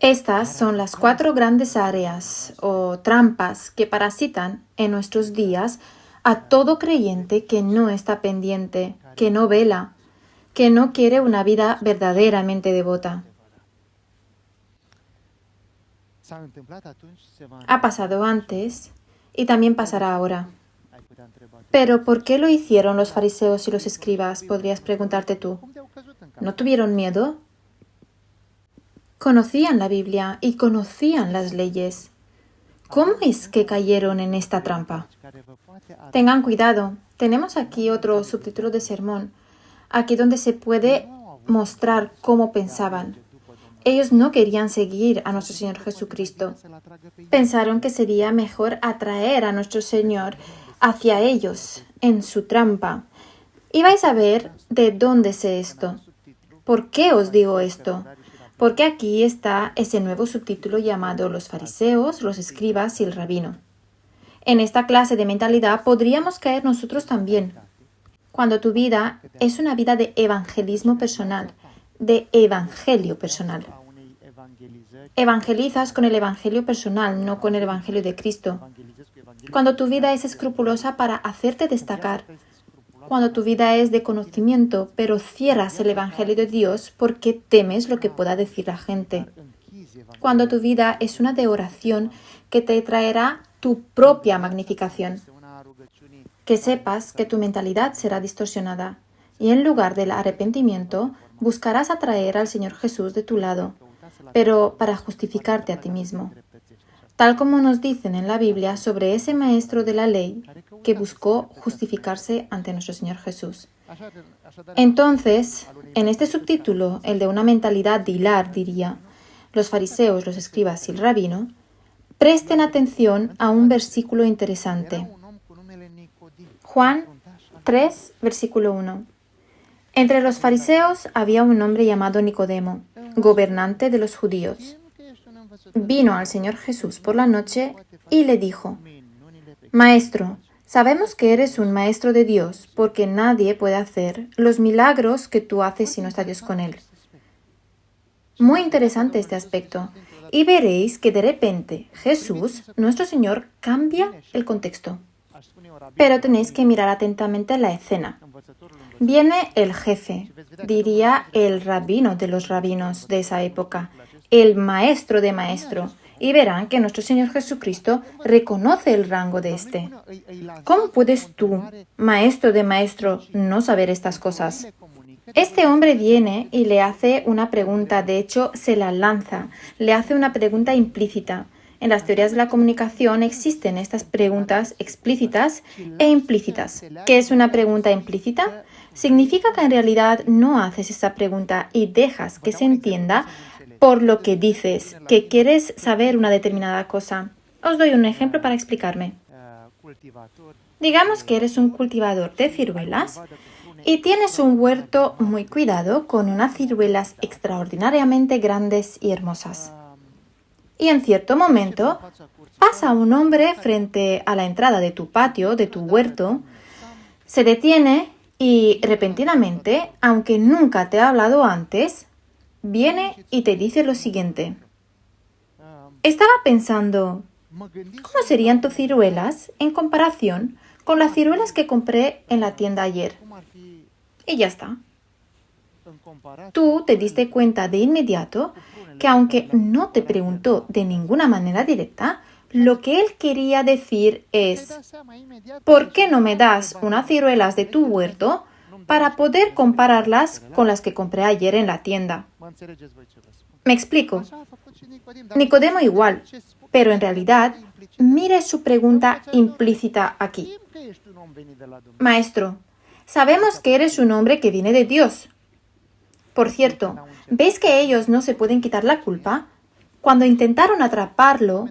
Estas son las 4 grandes áreas o trampas que parasitan en nuestros días a todo creyente que no está pendiente, que no vela, que no quiere una vida verdaderamente devota. Ha pasado antes y también pasará ahora. Pero ¿por qué lo hicieron los fariseos y los escribas? Podrías preguntarte tú. ¿No tuvieron miedo? Conocían la Biblia y conocían las leyes. ¿Cómo es que cayeron en esta trampa? Tengan cuidado. Tenemos aquí otro subtítulo de sermón, aquí donde se puede mostrar cómo pensaban. Ellos no querían seguir a nuestro Señor Jesucristo. Pensaron que sería mejor atraer a nuestro Señor hacia ellos, en su trampa. Y vais a ver de dónde sé esto. ¿Por qué os digo esto? Porque aquí está ese nuevo subtítulo llamado Los fariseos, los escribas y el rabino. En esta clase de mentalidad podríamos caer nosotros también. Cuando tu vida es una vida de evangelismo personal, de evangelio personal. Evangelizas con el evangelio personal, no con el evangelio de Cristo. Cuando tu vida es escrupulosa para hacerte destacar. Cuando tu vida es de conocimiento, pero cierras el evangelio de Dios porque temes lo que pueda decir la gente. Cuando tu vida es una de oración que te traerá tu propia magnificación. Que sepas que tu mentalidad será distorsionada y en lugar del arrepentimiento buscarás atraer al Señor Jesús de tu lado, pero para justificarte a ti mismo. Tal como nos dicen en la Biblia sobre ese maestro de la ley que buscó justificarse ante nuestro Señor Jesús. Entonces, en este subtítulo, el de una mentalidad de hilar, diría, los fariseos, los escribas y el rabino, presten atención a un versículo interesante. Juan 3, versículo 1. Entre los fariseos había un hombre llamado Nicodemo, gobernante de los judíos. Vino al Señor Jesús por la noche y le dijo, Maestro, sabemos que eres un maestro de Dios, porque nadie puede hacer los milagros que tú haces si no está Dios con él. Muy interesante este aspecto. Y veréis que de repente Jesús, nuestro Señor, cambia el contexto. Pero tenéis que mirar atentamente la escena. Viene el jefe, diría el rabino de los rabinos de esa época, el maestro de maestro, y verán que nuestro Señor Jesucristo reconoce el rango de este. ¿Cómo puedes tú, maestro de maestro, no saber estas cosas? Este hombre viene y le hace una pregunta, de hecho se la lanza, le hace una pregunta implícita. En las teorías de la comunicación existen estas preguntas explícitas e implícitas. ¿Qué es una pregunta implícita? Significa que en realidad no haces esa pregunta y dejas que se entienda por lo que dices, que quieres saber una determinada cosa. Os doy un ejemplo para explicarme. Digamos que eres un cultivador de ciruelas y tienes un huerto muy cuidado con unas ciruelas extraordinariamente grandes y hermosas. Y en cierto momento pasa un hombre frente a la entrada de tu patio, de tu huerto, se detiene y repentinamente, aunque nunca te ha hablado antes, viene y te dice lo siguiente. Estaba pensando, ¿cómo serían tus ciruelas en comparación con las ciruelas que compré en la tienda ayer? Y ya está. Tú te diste cuenta de inmediato que aunque no te preguntó de ninguna manera directa, lo que él quería decir es, ¿por qué no me das unas ciruelas de tu huerto para poder compararlas con las que compré ayer en la tienda? Me explico. Nicodemo igual, pero en realidad, mire su pregunta implícita aquí. Maestro, sabemos que eres un hombre que viene de Dios. Por cierto, ¿veis que ellos no se pueden quitar la culpa? Cuando intentaron atraparlo,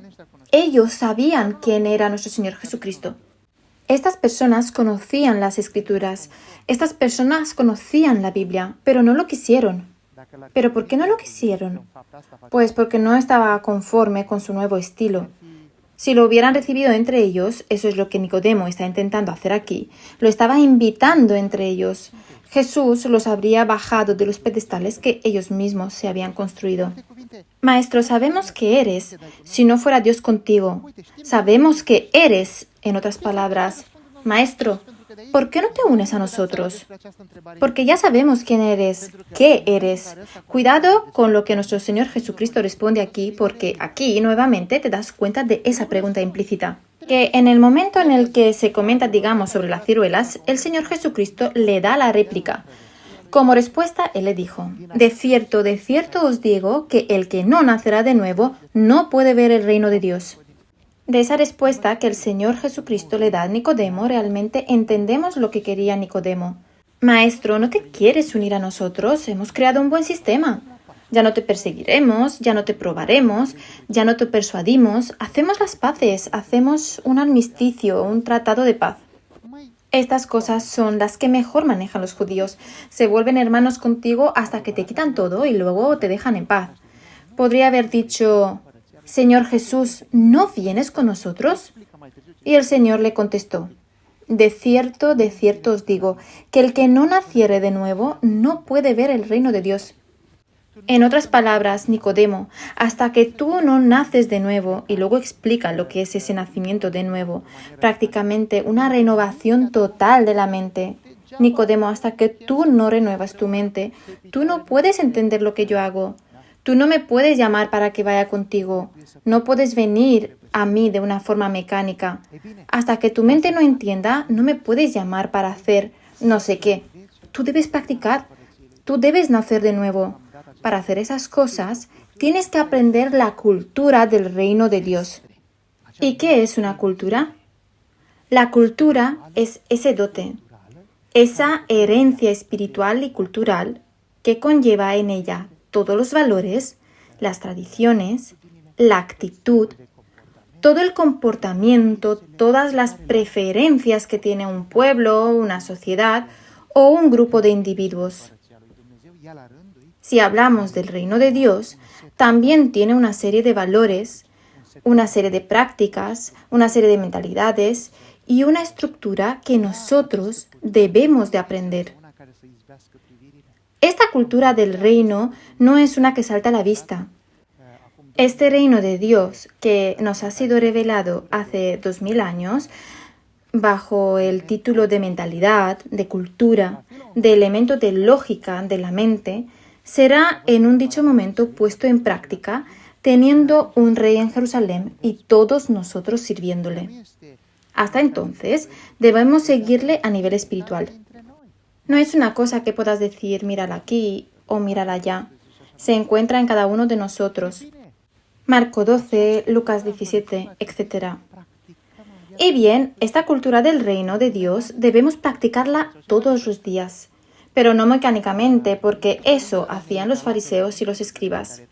ellos sabían quién era nuestro Señor Jesucristo. Estas personas conocían las Escrituras, estas personas conocían la Biblia, pero no lo quisieron. ¿Pero por qué no lo quisieron? Pues porque no estaba conforme con su nuevo estilo. Si lo hubieran recibido entre ellos, eso es lo que Nicodemo está intentando hacer aquí, lo estaba invitando entre ellos. Jesús los habría bajado de los pedestales que ellos mismos se habían construido. Maestro, sabemos que eres, si no fuera Dios contigo. Sabemos que eres, en otras palabras. Maestro, ¿por qué no te unes a nosotros? Porque ya sabemos quién eres, qué eres. Cuidado con lo que nuestro Señor Jesucristo responde aquí, porque aquí nuevamente te das cuenta de esa pregunta implícita. Que en el momento en el que se comenta, digamos, sobre las ciruelas, el Señor Jesucristo le da la réplica. Como respuesta, Él le dijo, de cierto os digo que el que no nacerá de nuevo no puede ver el reino de Dios. De esa respuesta que el Señor Jesucristo le da a Nicodemo, realmente entendemos lo que quería Nicodemo. Maestro, ¿no te quieres unir a nosotros? Hemos creado un buen sistema. Ya no te perseguiremos, ya no te probaremos, ya no te persuadimos. Hacemos las paces, hacemos un armisticio, un tratado de paz. Estas cosas son las que mejor manejan los judíos. Se vuelven hermanos contigo hasta que te quitan todo y luego te dejan en paz. Podría haber dicho, Señor Jesús, ¿no vienes con nosotros? Y el Señor le contestó, de cierto os digo, que el que no naciere de nuevo no puede ver el reino de Dios. En otras palabras, Nicodemo, hasta que tú no naces de nuevo, y luego explica lo que es ese nacimiento de nuevo, prácticamente una renovación total de la mente. Nicodemo, hasta que tú no renuevas tu mente, tú no puedes entender lo que yo hago. Tú no me puedes llamar para que vaya contigo. No puedes venir a mí de una forma mecánica. Hasta que tu mente no entienda, no me puedes llamar para hacer no sé qué. Tú debes practicar. Tú debes nacer de nuevo. Para hacer esas cosas, tienes que aprender la cultura del reino de Dios. ¿Y qué es una cultura? La cultura es ese dote, esa herencia espiritual y cultural que conlleva en ella todos los valores, las tradiciones, la actitud, todo el comportamiento, todas las preferencias que tiene un pueblo, una sociedad o un grupo de individuos. Si hablamos del reino de Dios, también tiene una serie de valores, una serie de prácticas, una serie de mentalidades y una estructura que nosotros debemos de aprender. Esta cultura del reino no es una que salta a la vista. Este reino de Dios que nos ha sido revelado hace 2000 años, bajo el título de mentalidad, de cultura, de elemento de lógica de la mente, será en un dicho momento puesto en práctica, teniendo un rey en Jerusalén y todos nosotros sirviéndole. Hasta entonces, debemos seguirle a nivel espiritual. No es una cosa que puedas decir, mírala aquí o mírala allá. Se encuentra en cada uno de nosotros. Marco 12, Lucas 17, etc. Y bien, esta cultura del reino de Dios debemos practicarla todos los días. Pero no mecánicamente, porque eso hacían los fariseos y los escribas.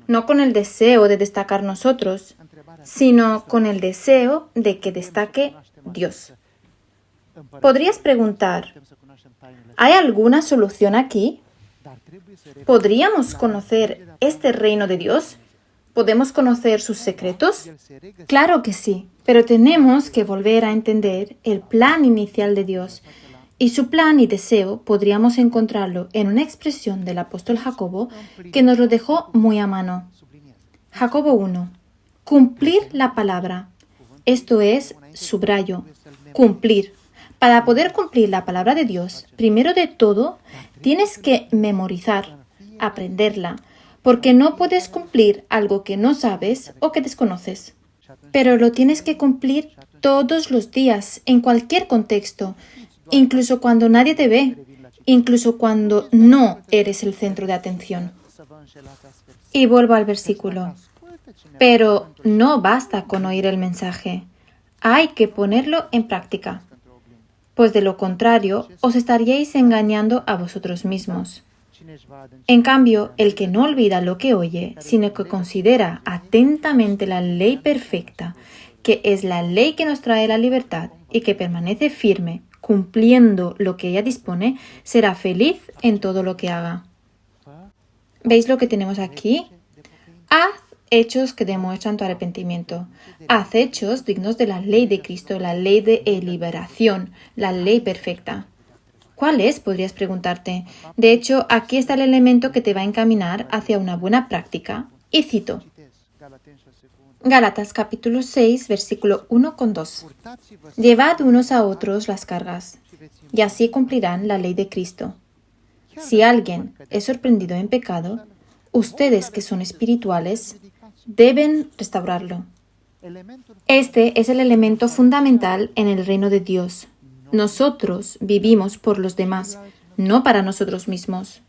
No con el deseo de destacar nosotros, sino con el deseo de que destaque Dios. Podrías preguntar, ¿hay alguna solución aquí? ¿Podríamos conocer este reino de Dios? ¿Podemos conocer sus secretos? Claro que sí, pero tenemos que volver a entender el plan inicial de Dios. Y su plan y deseo podríamos encontrarlo en una expresión del apóstol Jacobo que nos lo dejó muy a mano. Jacobo 1. Cumplir la palabra. Esto es, subrayo, cumplir. Para poder cumplir la palabra de Dios, primero de todo, tienes que memorizar, aprenderla, porque no puedes cumplir algo que no sabes o que desconoces. Pero lo tienes que cumplir todos los días, en cualquier contexto, incluso cuando nadie te ve, incluso cuando no eres el centro de atención. Y vuelvo al versículo. Pero no basta con oír el mensaje. Hay que ponerlo en práctica. Pues de lo contrario, os estaríais engañando a vosotros mismos. En cambio, el que no olvida lo que oye, sino que considera atentamente la ley perfecta, que es la ley que nos trae la libertad y que permanece firme, cumpliendo lo que ella dispone, será feliz en todo lo que haga. ¿Veis lo que tenemos aquí? Haz hechos que demuestran tu arrepentimiento. Haz hechos dignos de la ley de Cristo, la ley de liberación, la ley perfecta. ¿Cuál es? Podrías preguntarte. De hecho, aquí está el elemento que te va a encaminar hacia una buena práctica Y cito, Gálatas capítulo 6, versículo 1-2. Llevad unos a otros las cargas, y así cumplirán la ley de Cristo. Si alguien es sorprendido en pecado, ustedes que son espirituales deben restaurarlo. Este es el elemento fundamental en el reino de Dios. Nosotros vivimos por los demás, no para nosotros mismos.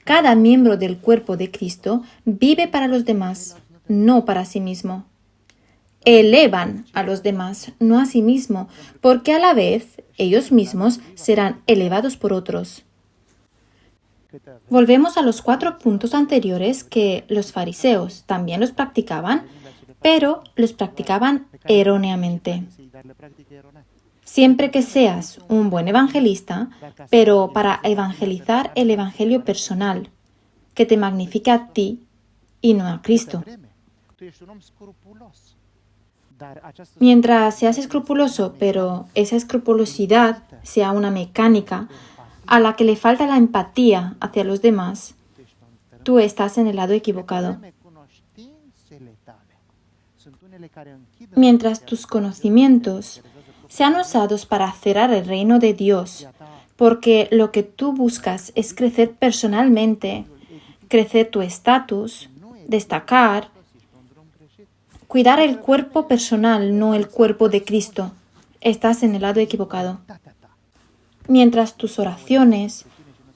Cada miembro del cuerpo de Cristo vive para los demás, no para sí mismo. Elevan a los demás, no a sí mismo, porque a la vez ellos mismos serán elevados por otros. Volvemos a los 4 puntos anteriores que los fariseos también los practicaban, pero los practicaban erróneamente. Siempre que seas un buen evangelista, pero para evangelizar el evangelio personal, que te magnifique a ti y no a Cristo. Mientras seas escrupuloso, pero esa escrupulosidad sea una mecánica a la que le falta la empatía hacia los demás, tú estás en el lado equivocado. Mientras tus conocimientos sean usados para cerrar el reino de Dios, porque lo que tú buscas es crecer personalmente, crecer tu estatus, destacar, cuidar el cuerpo personal, no el cuerpo de Cristo. Estás en el lado equivocado. Mientras tus oraciones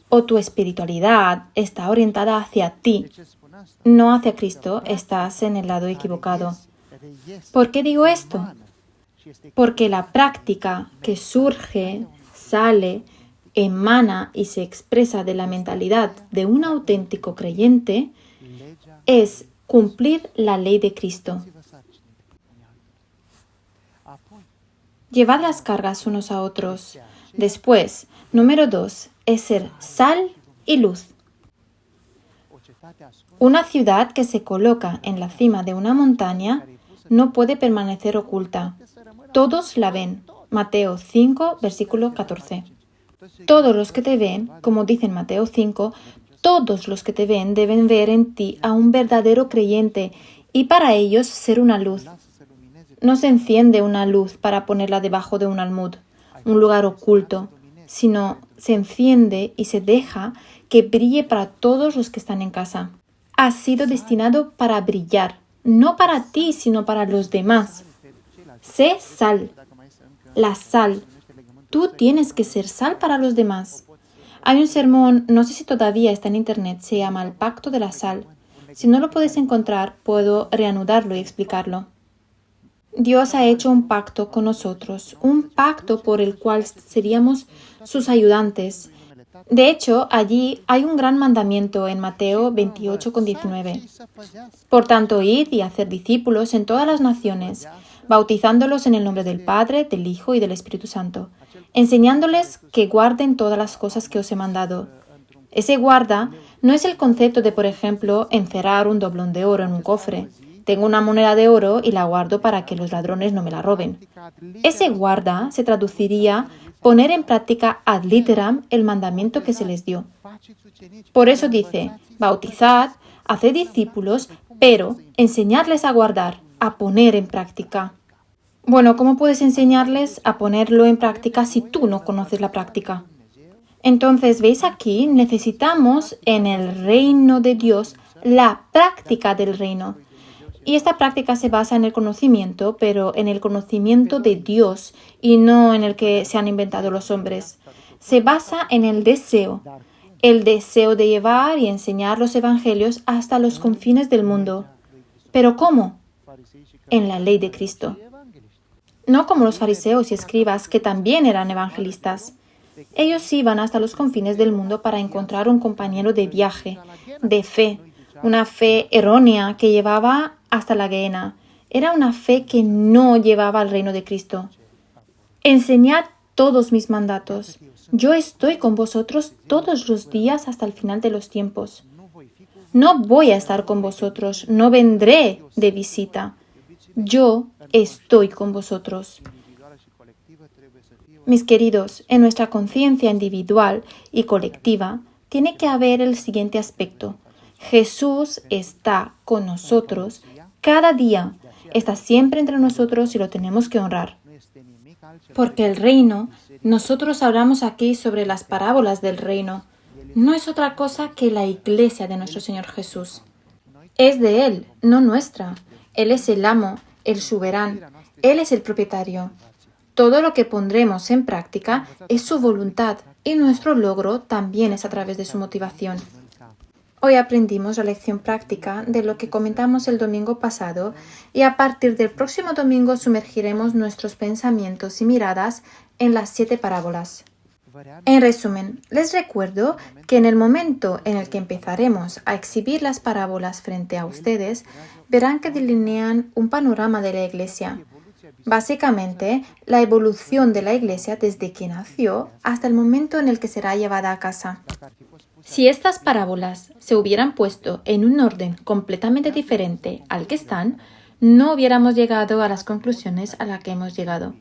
o tu espiritualidad está orientada hacia ti, no hacia Cristo, estás en el lado equivocado. ¿Por qué digo esto? Porque la práctica que surge, sale, emana y se expresa de la mentalidad de un auténtico creyente es cumplir la ley de Cristo. Llevad las cargas unos a otros. Después, número 2, es ser sal y luz. Una ciudad que se coloca en la cima de una montaña no puede permanecer oculta. Todos la ven. Mateo 5, versículo 14. Todos los que te ven, como dice en Mateo 5, todos los que te ven deben ver en ti a un verdadero creyente y para ellos ser una luz. No se enciende una luz para ponerla debajo de un almud, un lugar oculto, sino se enciende y se deja que brille para todos los que están en casa. Has sido destinado para brillar, no para ti, sino para los demás. Sé sal. La sal. Tú tienes que ser sal para los demás. Hay un sermón, no sé si todavía está en internet, se llama El Pacto de la Sal. Si no lo puedes encontrar, puedo reanudarlo y explicarlo. Dios ha hecho un pacto con nosotros, un pacto por el cual seríamos sus ayudantes. De hecho, allí hay un gran mandamiento en Mateo 28,19. Por tanto, id y hacer discípulos en todas las naciones, bautizándolos en el nombre del Padre, del Hijo y del Espíritu Santo, enseñándoles que guarden todas las cosas que os he mandado. Ese guarda no es el concepto de, por ejemplo, encerrar un doblón de oro en un cofre. Tengo una moneda de oro y la guardo para que los ladrones no me la roben. Ese guarda se traduciría poner en práctica ad literam el mandamiento que se les dio. Por eso dice, bautizad, haced discípulos, pero enseñarles a guardar, a poner en práctica. Bueno, ¿cómo puedes enseñarles a ponerlo en práctica si tú no conoces la práctica? Entonces, ¿veis aquí? Necesitamos en el reino de Dios la práctica del reino. Y esta práctica se basa en el conocimiento, pero en el conocimiento de Dios y no en el que se han inventado los hombres. Se basa en el deseo de llevar y enseñar los evangelios hasta los confines del mundo. ¿Pero cómo? En la ley de Cristo. No como los fariseos y escribas, que también eran evangelistas. Ellos iban hasta los confines del mundo para encontrar un compañero de viaje, de fe, una fe errónea que llevaba hasta la Gehenna. Era una fe que no llevaba al reino de Cristo. Enseñad todos mis mandatos. Yo estoy con vosotros todos los días hasta el final de los tiempos. No voy a estar con vosotros, no vendré de visita. Yo estoy con vosotros. Mis queridos, en nuestra conciencia individual y colectiva tiene que haber el siguiente aspecto, Jesús está con nosotros cada día, está siempre entre nosotros y lo tenemos que honrar. Porque el reino, nosotros hablamos aquí sobre las parábolas del reino, no es otra cosa que la iglesia de nuestro Señor Jesús. Es de Él, no nuestra. Él es el amo, el soberano, Él es el propietario. Todo lo que pondremos en práctica es su voluntad y nuestro logro también es a través de su motivación. Hoy aprendimos la lección práctica de lo que comentamos el domingo pasado y a partir del próximo domingo sumergiremos nuestros pensamientos y miradas en las 7 parábolas. En resumen, les recuerdo que en el momento en el que empezaremos a exhibir las parábolas frente a ustedes, verán que delinean un panorama de la Iglesia. Básicamente, la evolución de la Iglesia desde que nació hasta el momento en el que será llevada a casa. Si estas parábolas se hubieran puesto en un orden completamente diferente al que están, no hubiéramos llegado a las conclusiones a las que hemos llegado.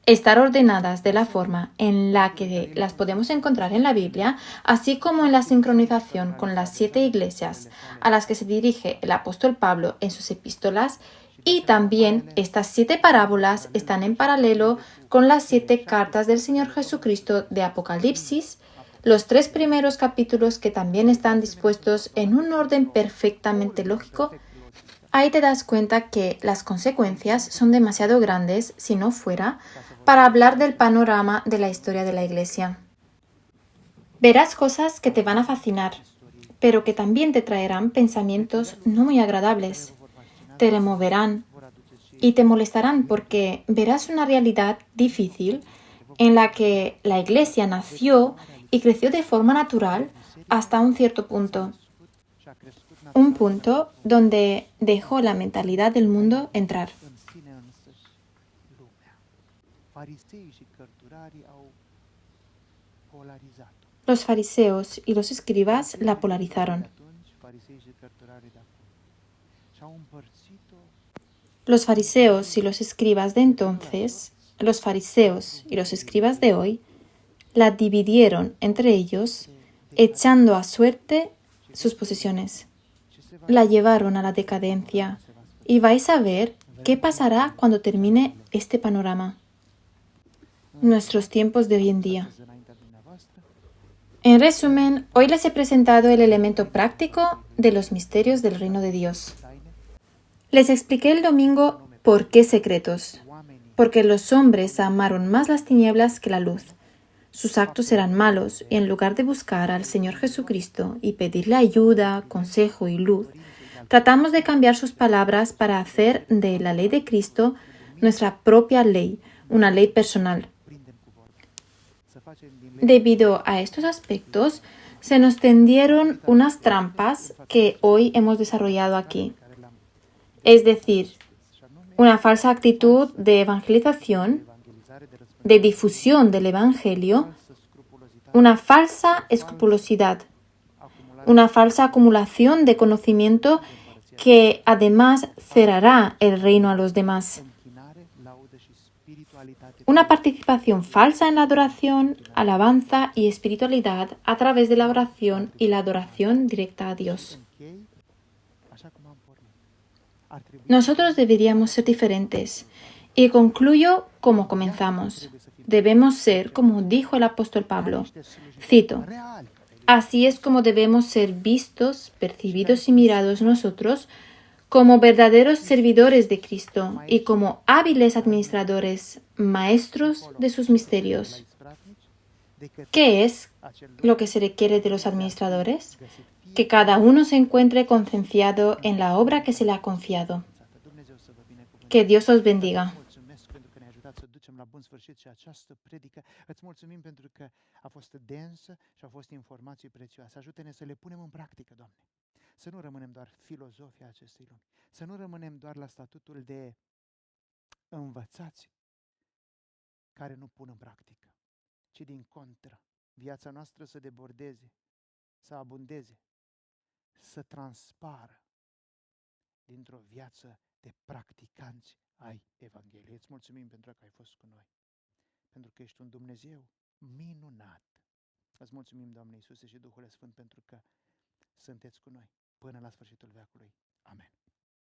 Estar ordenadas de la forma en la que las podemos encontrar en la Biblia, así como en la sincronización con las 7 iglesias a las que se dirige el apóstol Pablo en sus epístolas, y también estas 7 parábolas están en paralelo con las 7 cartas del Señor Jesucristo de Apocalipsis, los 3 primeros capítulos que también están dispuestos en un orden perfectamente lógico. Ahí te das cuenta que las consecuencias son demasiado grandes, si no fuera, para hablar del panorama de la historia de la Iglesia. Verás cosas que te van a fascinar, pero que también te traerán pensamientos no muy agradables. Te removerán y te molestarán porque verás una realidad difícil en la que la Iglesia nació y creció de forma natural hasta un cierto punto. Un punto donde dejó la mentalidad del mundo entrar. Los fariseos y los escribas la polarizaron. Los fariseos y los escribas de entonces, los fariseos y los escribas de hoy, la dividieron entre ellos, echando a suerte sus posesiones. La llevaron a la decadencia y vais a ver qué pasará cuando termine este panorama. Nuestros tiempos de hoy en día. En resumen, hoy les he presentado el elemento práctico de los misterios del reino de Dios. Les expliqué el domingo por qué secretos. Porque los hombres amaron más las tinieblas que la luz. Sus actos eran malos y en lugar de buscar al Señor Jesucristo y pedirle ayuda, consejo y luz, tratamos de cambiar sus palabras para hacer de la ley de Cristo nuestra propia ley, una ley personal. Debido a estos aspectos, se nos tendieron unas trampas que hoy hemos desarrollado aquí. Es decir, una falsa actitud de evangelización, de difusión del Evangelio, una falsa escrupulosidad, una falsa acumulación de conocimiento que además cerrará el reino a los demás. Una participación falsa en la adoración, alabanza y espiritualidad a través de la oración y la adoración directa a Dios. Nosotros deberíamos ser diferentes. Y concluyo como comenzamos. Debemos ser, como dijo el apóstol Pablo. Cito, así es como debemos ser vistos, percibidos y mirados nosotros como verdaderos servidores de Cristo y como hábiles administradores, maestros de sus misterios. ¿Qué es lo que se requiere de los administradores? Que cada uno se encuentre concienciado en la obra que se le ha confiado. Que Dios os bendiga. La bun sfârșit și această predică. Îți mulțumim pentru că a fost densă și au fost informații prețioase. Ajută-ne să le punem în practică, Doamne. Să nu rămânem doar filozofii acestei lumi. Să nu rămânem doar la statutul de învățați care nu pun în practică, ci din contră, viața noastră să debordeze, să abundeze, să transpară dintr-o viață de practicanți ai Evangheliei. Îți mulțumim pentru că ai fost cu noi, pentru că ești un Dumnezeu minunat. Îți mulțumim, Doamne Iisuse și Duhul Sfânt, pentru că sunteți cu noi până la sfârșitul veacului. Amen.